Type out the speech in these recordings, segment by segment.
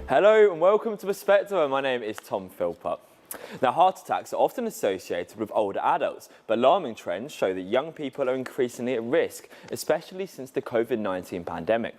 Hello and welcome to Perspective. My name is Tom Philpott. Now, heart attacks are often associated with older adults, but alarming trends show that young people are increasingly at risk, especially since the COVID-19 pandemic,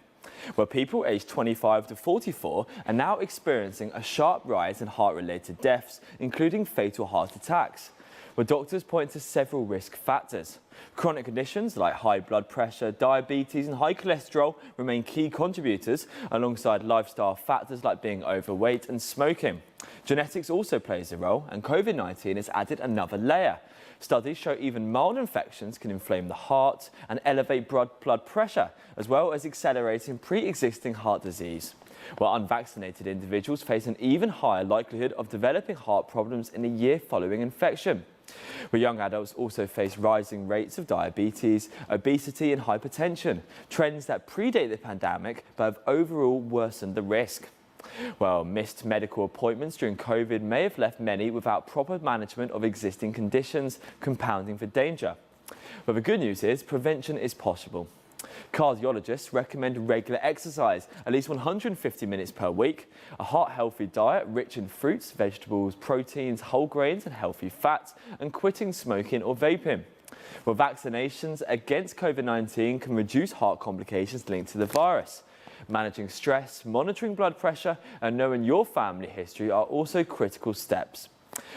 where people aged 25 to 44 are now experiencing a sharp rise in heart-related deaths, including fatal heart attacks, where doctors point to several risk factors. Chronic conditions like high blood pressure, diabetes and high cholesterol remain key contributors, alongside lifestyle factors like being overweight and smoking. Genetics also plays a role, and COVID-19 has added another layer. Studies show even mild infections can inflame the heart and elevate blood pressure, as well as accelerating pre-existing heart disease, while unvaccinated individuals face an even higher likelihood of developing heart problems in the year following infection. Where young adults also face rising rates of diabetes, obesity and hypertension, trends that predate the pandemic but have overall worsened the risk. Well, missed medical appointments during COVID may have left many without proper management of existing conditions, compounding the danger. But the good news is prevention is possible. Cardiologists recommend regular exercise, at least 150 minutes per week, a heart-healthy diet rich in fruits, vegetables, proteins, whole grains and healthy fats, and quitting smoking or vaping. Well, vaccinations against COVID-19 can reduce heart complications linked to the virus. Managing stress, monitoring blood pressure and knowing your family history are also critical steps.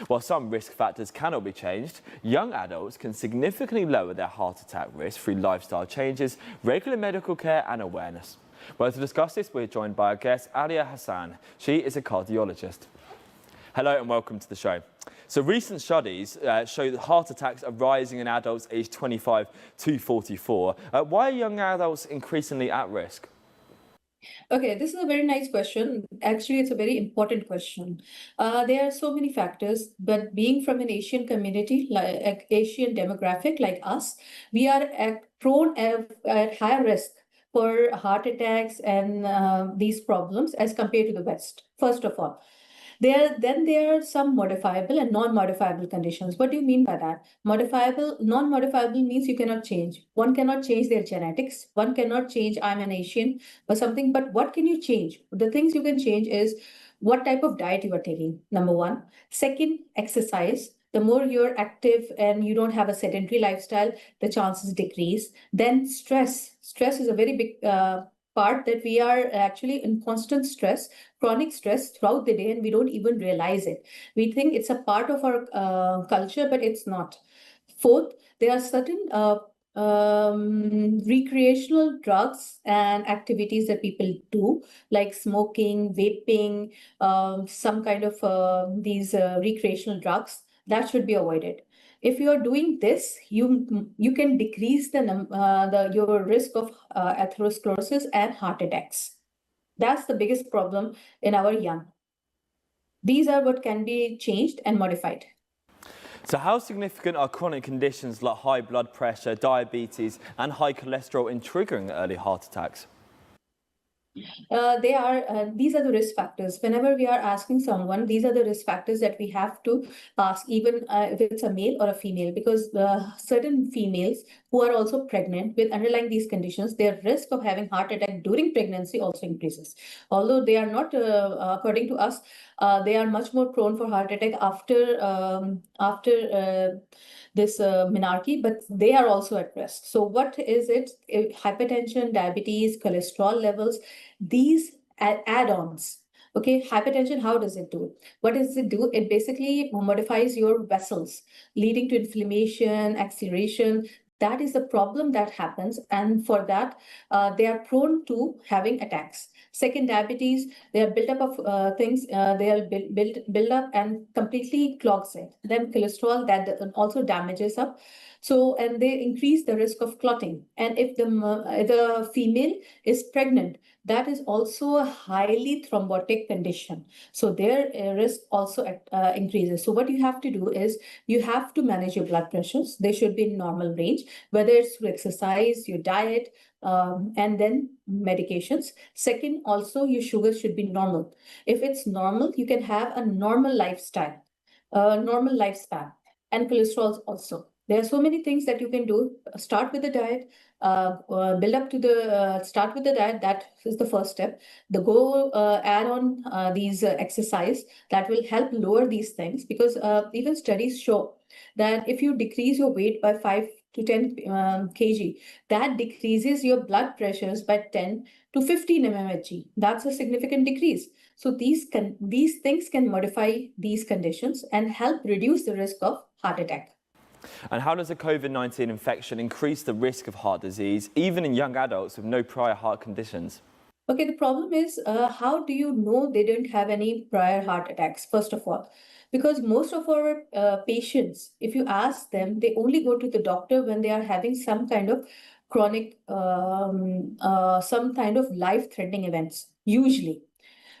While some risk factors cannot be changed, young adults can significantly lower their heart attack risk through lifestyle changes, regular medical care and awareness. Well, to discuss this, we're joined by our guest, Alia Hassan. She is a cardiologist. Hello and welcome to the show. So recent studies show that heart attacks are rising in adults aged 25 to 44. Why are young adults increasingly at risk? Okay, this is a very nice question. Actually, it's a very important question. There are so many factors, but being from an Asian community, like Asian demographic like us, we are prone at higher risk for heart attacks and these problems as compared to the West, first of all. There are some modifiable and non-modifiable conditions. What do you mean by that? Non-modifiable means you cannot change. One cannot change their genetics. One cannot change I'm an Asian or something. But what can you change? The things you can change is what type of diet you are taking, number one. Second, exercise. The more you're active and you don't have a sedentary lifestyle, the chances decrease. Then stress. Stress is a very big part that we are actually in constant stress, chronic stress throughout the day, and we don't even realize it. We think it's a part of our culture, but it's not. Fourth, there are certain recreational drugs and activities that people do, like smoking, vaping, some kind of these recreational drugs that should be avoided. If you are doing this, you can decrease your risk of atherosclerosis and heart attacks. That's the biggest problem in our young. These are what can be changed and modified. So how significant are chronic conditions like high blood pressure, diabetes and high cholesterol in triggering early heart attacks? These are the risk factors. Whenever we are asking someone, these are the risk factors that we have to ask, even if it's a male or a female, because certain females who are also pregnant with underlying these conditions, their risk of having heart attack during pregnancy also increases. Although they are not, according to us, they are much more prone for heart attack after this menarche, but they are also at risk. So what is it? Hypertension, diabetes, cholesterol levels, these add-ons. Okay, hypertension, how does it do? What does it do? It basically modifies your vessels, leading to inflammation, acceleration. That is the problem that happens. And for that, they are prone to having attacks. Second, diabetes, they are built up of things, they are build up and completely clogs it. Then cholesterol, that also damages up. So, and they increase the risk of clotting. And if the female is pregnant, that is also a highly thrombotic condition. So their risk also increases. So what you have to do is you have to manage your blood pressures. They should be in normal range, whether it's through exercise, your diet, and then medications. Second, also your sugar should be normal. If it's normal, you can have a normal lifestyle, normal lifespan, and cholesterol also. There are so many things that you can do. Start with the diet, build up to the, start with the diet. That is the first step. Add on these exercise that will help lower these things, because even studies show that if you decrease your weight by 5 to 10 kg, that decreases your blood pressures by 10 to 15 mmHg. That's a significant decrease. So these things can modify these conditions and help reduce the risk of heart attack. And how does a COVID-19 infection increase the risk of heart disease, even in young adults with no prior heart conditions? Okay, the problem is, how do you know they didn't have any prior heart attacks, first of all? Because most of our patients, if you ask them, they only go to the doctor when they are having some kind of chronic, some kind of life-threatening events, usually.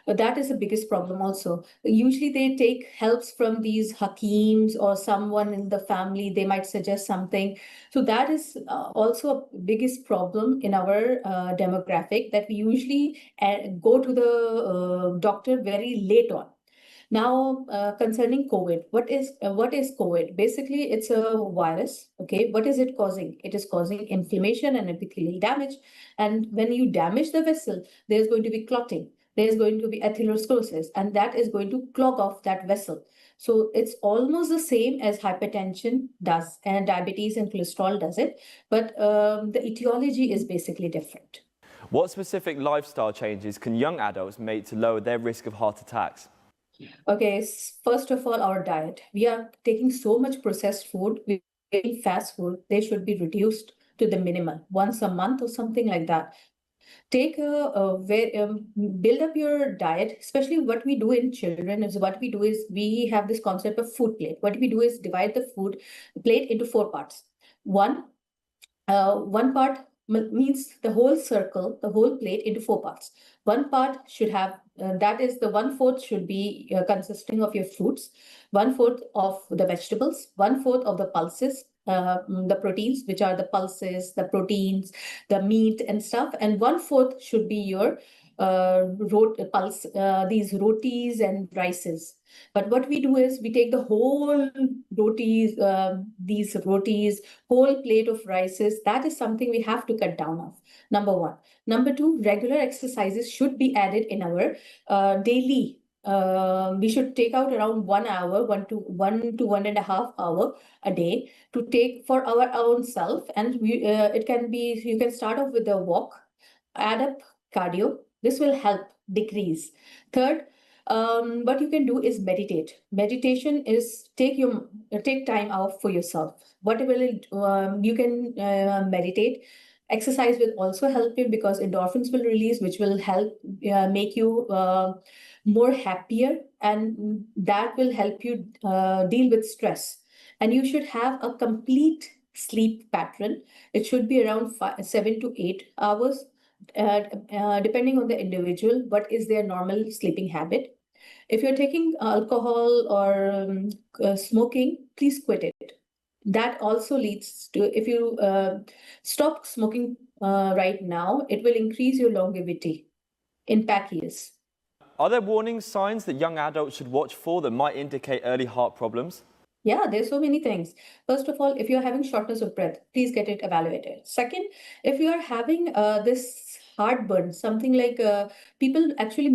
That is the biggest problem also. Usually they take helps from these hakims or someone in the family. They might suggest something. So that is also a biggest problem in our demographic, that we usually go to the doctor very late on. Now, concerning COVID, what is COVID? Basically, it's a virus. Okay, what is it causing? It is causing inflammation and epithelial damage. And when you damage the vessel, there's going to be clotting. There's going to be atherosclerosis, and that is going to clog off that vessel. So it's almost the same as hypertension does, and diabetes and cholesterol does it, but the etiology is basically different. What specific lifestyle changes can young adults make to lower their risk of heart attacks? Okay, first of all, our diet. We are taking so much processed food, we eat fast food. They should be reduced to the minimum, once a month or something like that. Take build up your diet. Especially what we do in children is, we have this concept of food plate. What we do is divide the food plate into 4 parts. One part means the whole circle, the whole plate into 4 parts. One part should have, that is the 1/4 should be consisting of your fruits, 1/4 of the vegetables, 1/4 of the pulses, the proteins, which are the pulses, the proteins, the meat and stuff, and 1/4 should be your these rotis and rices. But what we do is we take the whole rotis, whole plate of rices. That is something we have to cut down of. Number 1. Number 2, regular exercises should be added in our daily. We should take out around 1 hour, 1 to 1.5 hour a day to take for our own self. And it can be, you can start off with a walk, add up cardio. This will help decrease. Third, what you can do is meditate. Meditation is take time out for yourself. Whatever you can meditate. Exercise will also help you, because endorphins will release, which will help make you more happier, and that will help you deal with stress. And you should have a complete sleep pattern. It should be around 7 to 8 hours. Depending on the individual, what is their normal sleeping habit. If you're taking alcohol or smoking, please quit it. That also leads to, if you stop smoking right now, it will increase your longevity in pack years. Are there warning signs that young adults should watch for that might indicate early heart problems? Yeah, there's so many things. First of all, if you're having shortness of breath, please get it evaluated. Second, if you are having this heartburn, something like people actually